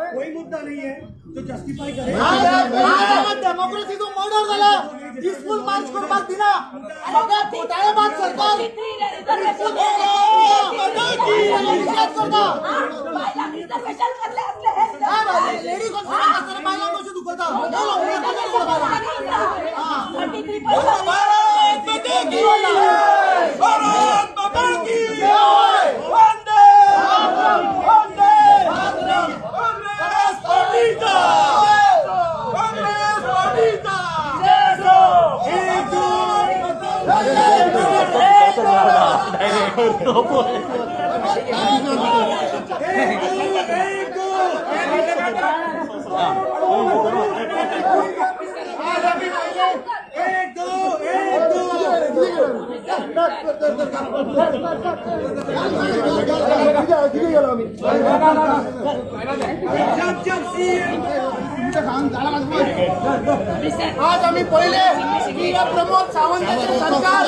कोई मुद्दा नहीं है जो जस्टिफाई करे। डेमोक्रेसी तो मर्डर झाला, पीसफुल मार्च को बात दिना सगळ्या घोटाळे बाद सरकार लेडी कॉन्फरन्स बायला कशी दुखता आज आम्ही पहिले प्रमोद सावंतांचे सरकार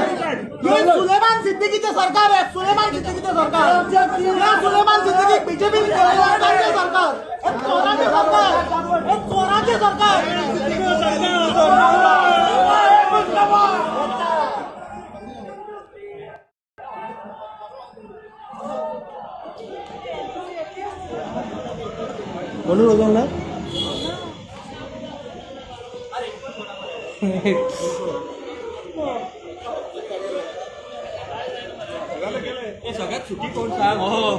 सुलेमान सिद्दीकीचे सरकार आहे। सुलेमान सिद्दीकीचे सरकार सुलेमान सिद्दीकी बीजेपी सरकार चोराचे सरकार म्हणून होतं ना सगळ्यात सुखी कोण सांग हो